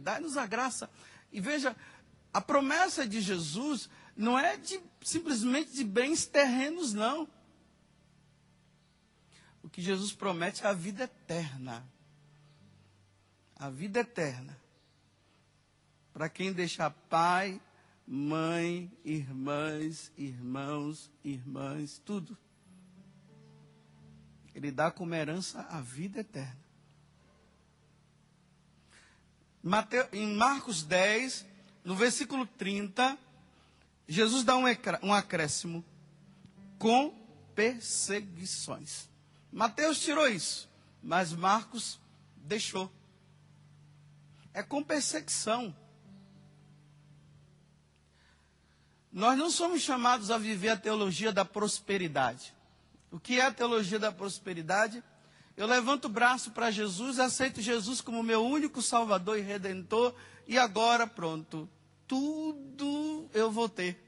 dai-nos a graça. E veja, a promessa de Jesus não é simplesmente de bens terrenos, não. O que Jesus promete é a vida eterna. A vida eterna. Para quem deixar pai, mãe, irmãs, irmãos, irmãs, tudo. Ele dá como herança a vida eterna. Em Marcos 10, no versículo 30, Jesus dá um acréscimo com perseguições. Mateus tirou isso, mas Marcos deixou. É com perseguição. Nós não somos chamados a viver a teologia da prosperidade. O que é a teologia da prosperidade? Eu levanto o braço para Jesus, aceito Jesus como meu único Salvador e Redentor, e agora pronto, tudo eu vou ter.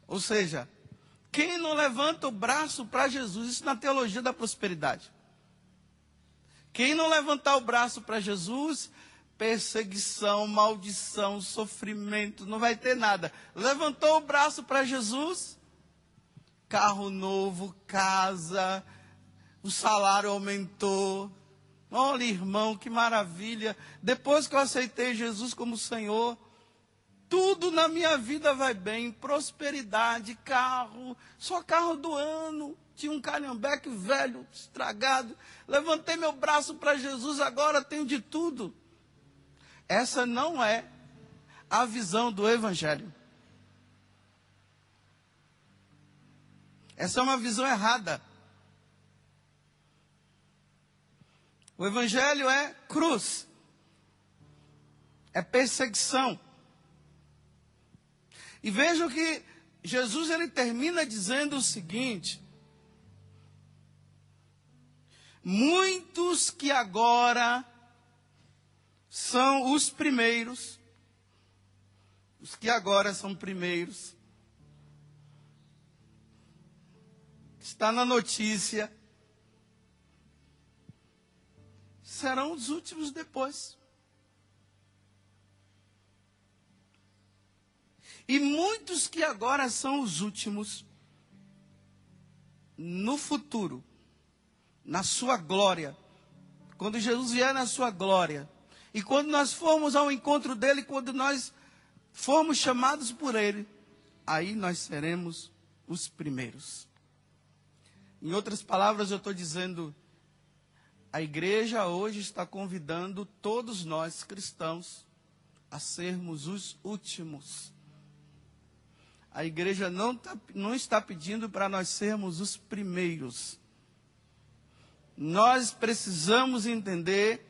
Ou seja, quem não levanta o braço para Jesus, isso na teologia da prosperidade. Quem não levantar o braço para Jesus, perseguição, maldição, sofrimento, não vai ter nada. Levantou o braço para Jesus, carro novo, casa, o salário aumentou. Olha, irmão, que maravilha. Depois que eu aceitei Jesus como Senhor, tudo na minha vida vai bem. Prosperidade, carro, só carro do ano. Tinha um Calhambeque velho, estragado. Levantei meu braço para Jesus, agora tenho de tudo. Essa não é a visão do Evangelho. Essa é uma visão errada. O Evangelho é cruz. É perseguição. E vejam que Jesus ele termina dizendo o seguinte: muitos que agora são os primeiros, os que agora são primeiros, está na notícia, serão os últimos depois. E muitos que agora são os últimos, no futuro, na sua glória, quando Jesus vier na sua glória, e quando nós formos ao encontro dele, quando nós formos chamados por ele, aí nós seremos os primeiros. Em outras palavras, eu estou dizendo, a igreja hoje está convidando todos nós cristãos a sermos os últimos. A igreja não está pedindo para nós sermos os primeiros. Nós precisamos entender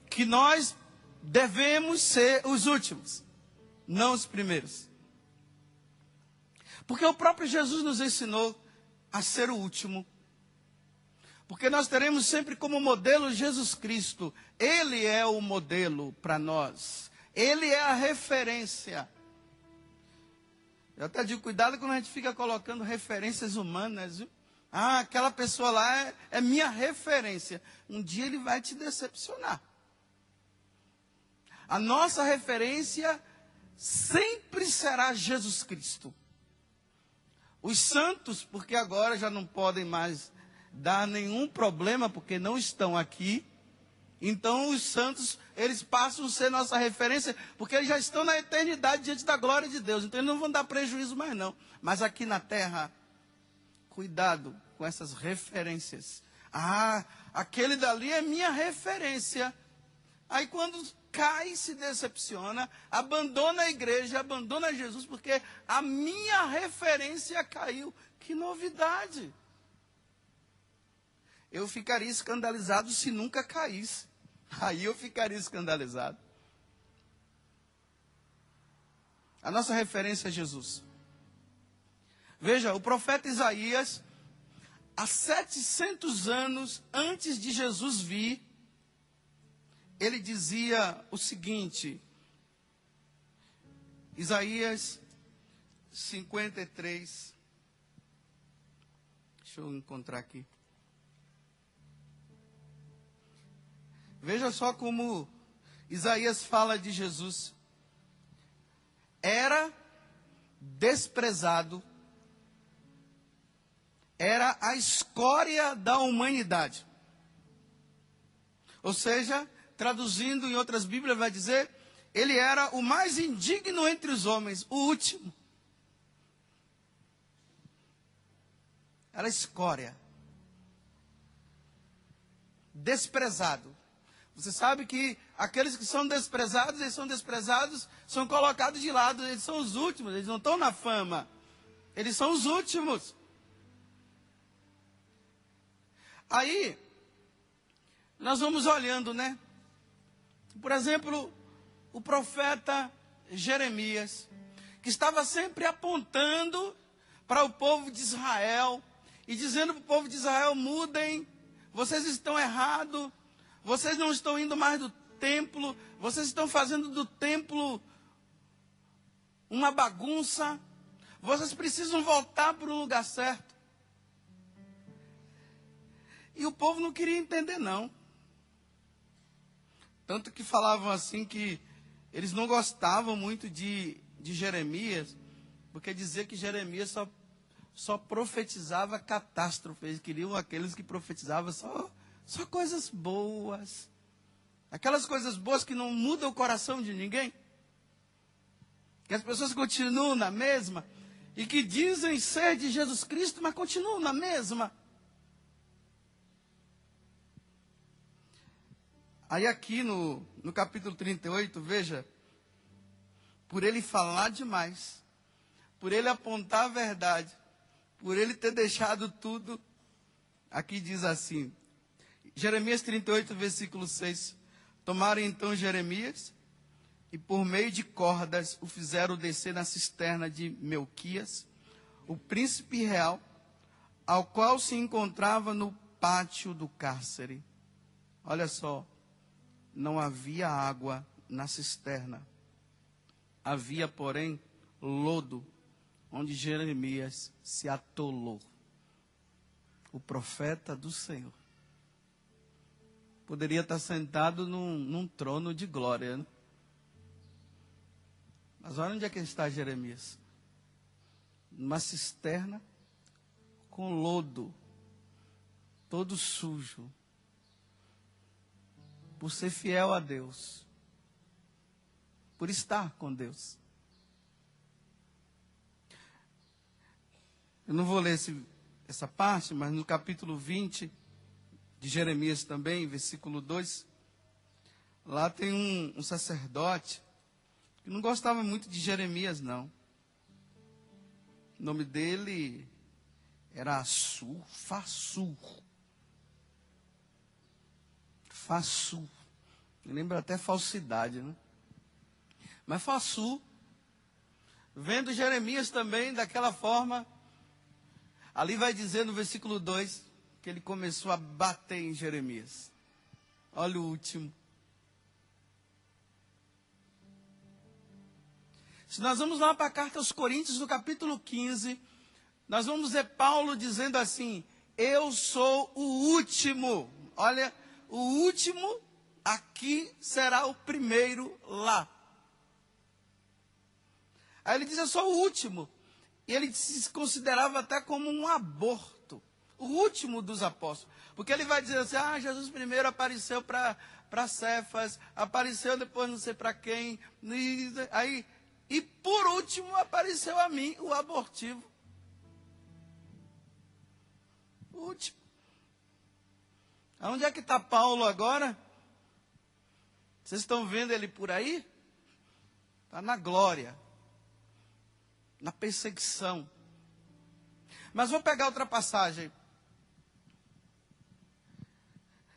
que nós devemos ser os últimos, não os primeiros. Porque o próprio Jesus nos ensinou a ser o último. Porque nós teremos sempre como modelo Jesus Cristo. Ele é o modelo para nós. Ele é a referência. Eu até digo, cuidado quando a gente fica colocando referências humanas, viu? Ah, aquela pessoa lá é minha referência. Um dia ele vai te decepcionar. A nossa referência sempre será Jesus Cristo. Os santos, porque agora já não podem mais dar nenhum problema, porque não estão aqui. Então os santos, eles passam a ser nossa referência, porque eles já estão na eternidade diante da glória de Deus. Então eles não vão dar prejuízo mais não. Mas aqui na terra, cuidado com essas referências. Ah, aquele dali é minha referência. Aí quando cai, se decepciona, abandona a igreja, abandona Jesus, porque a minha referência caiu. Que novidade! Eu ficaria escandalizado se nunca caísse. Aí eu ficaria escandalizado. A nossa referência é Jesus. Veja, o profeta Isaías, há 700 anos antes de Jesus vir, ele dizia o seguinte, Isaías 53, deixa eu encontrar aqui. veja só como Isaías fala de Jesus. Era desprezado, era a escória da humanidade. Ou seja, traduzindo em outras Bíblias, vai dizer, ele era o mais indigno entre os homens, o último. Era escória. Desprezado. Você sabe que aqueles que são desprezados, são colocados de lado, eles são os últimos, eles não estão na fama. Eles são os últimos. Aí, nós vamos olhando, né? Por exemplo, o profeta Jeremias, que estava sempre apontando para o povo de Israel, e dizendo para o povo de Israel, mudem, vocês estão errados, vocês não estão indo mais do templo, vocês estão fazendo do templo uma bagunça, vocês precisam voltar para o lugar certo. E o povo não queria entender, não. Tanto que falavam assim que eles não gostavam muito de Jeremias, porque dizia que Jeremias só profetizava catástrofe. Eles queriam aqueles que profetizavam só coisas boas. Aquelas coisas boas que não mudam o coração de ninguém. Que as pessoas continuam na mesma. E que dizem ser de Jesus Cristo, mas continuam na mesma. Aí aqui no capítulo 38, veja. Por ele falar demais. Por ele apontar a verdade. Por ele ter deixado tudo. Aqui diz assim. Jeremias 38, versículo 6. Tomaram então Jeremias e por meio de cordas o fizeram descer na cisterna de Melquias, o príncipe real, ao qual se encontrava no pátio do cárcere. Olha só, não havia água na cisterna. Havia, porém, lodo, onde Jeremias se atolou. O profeta do Senhor. Poderia estar sentado num trono de glória, né? Mas olha onde é que está Jeremias. Numa cisterna com lodo, todo sujo, por ser fiel a Deus, por estar com Deus. Eu não vou ler essa parte, mas no capítulo 20 de Jeremias também, versículo 2, lá tem um sacerdote que não gostava muito de Jeremias, não. O nome dele era Assur, Fassur. Fassur. Me lembra até falsidade, né? Mas Fassur, vendo Jeremias também daquela forma, ali vai dizer no versículo 2, que ele começou a bater em Jeremias. Olha o último. Se nós vamos lá para a carta aos Coríntios, no capítulo 15, nós vamos ver Paulo dizendo assim, eu sou o último. Olha, o último aqui será o primeiro lá. Aí ele diz, eu sou o último. E ele se considerava até como um aborto. O último dos apóstolos. Porque ele vai dizer assim, Jesus primeiro apareceu para Cefas, apareceu depois não sei para quem. E por último apareceu a mim, o abortivo. O último. Onde é que está Paulo agora? Vocês estão vendo ele por aí? Está na glória. Na perseguição. Mas vou pegar outra passagem.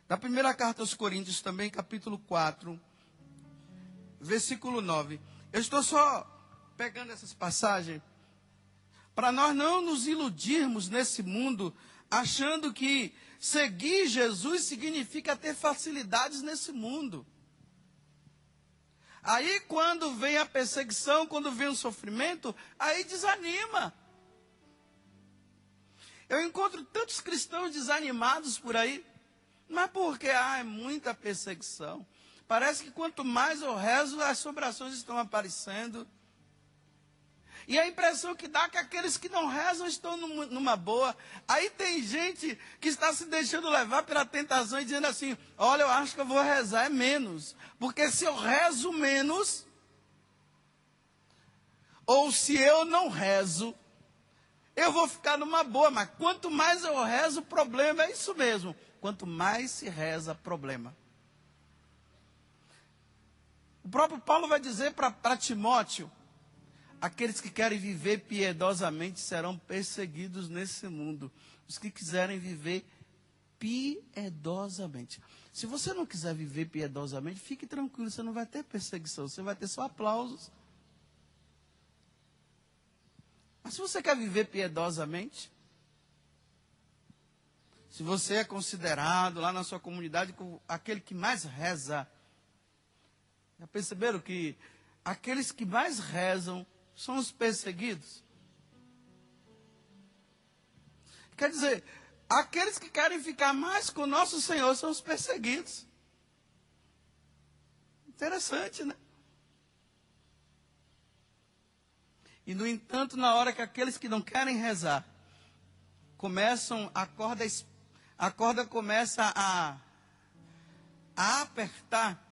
Da primeira carta aos Coríntios também, capítulo 4, versículo 9. Eu estou só pegando essas passagens para nós não nos iludirmos nesse mundo, achando que seguir Jesus significa ter facilidades nesse mundo. Aí quando vem a perseguição, quando vem o sofrimento, aí desanima. Eu encontro tantos cristãos desanimados por aí. Mas por quê? É muita perseguição. Parece que quanto mais eu rezo, as sobrações estão aparecendo. E a impressão que dá é que aqueles que não rezam estão numa boa. Aí tem gente que está se deixando levar pela tentação e dizendo assim, olha, eu acho que eu vou rezar é menos. Porque se eu rezo menos, ou se eu não rezo, eu vou ficar numa boa. Mas quanto mais eu rezo, problema é isso mesmo. Quanto mais se reza, problema. O próprio Paulo vai dizer para Timóteo, aqueles que querem viver piedosamente serão perseguidos nesse mundo. Os que quiserem viver piedosamente. Se você não quiser viver piedosamente, fique tranquilo, você não vai ter perseguição, você vai ter só aplausos. Mas se você quer viver piedosamente, se você é considerado lá na sua comunidade como aquele que mais reza, já perceberam que aqueles que mais rezam são os perseguidos? Quer dizer, aqueles que querem ficar mais com o nosso Senhor são os perseguidos. Interessante, né? E, no entanto, na hora que aqueles que não querem rezar, a corda começa a apertar,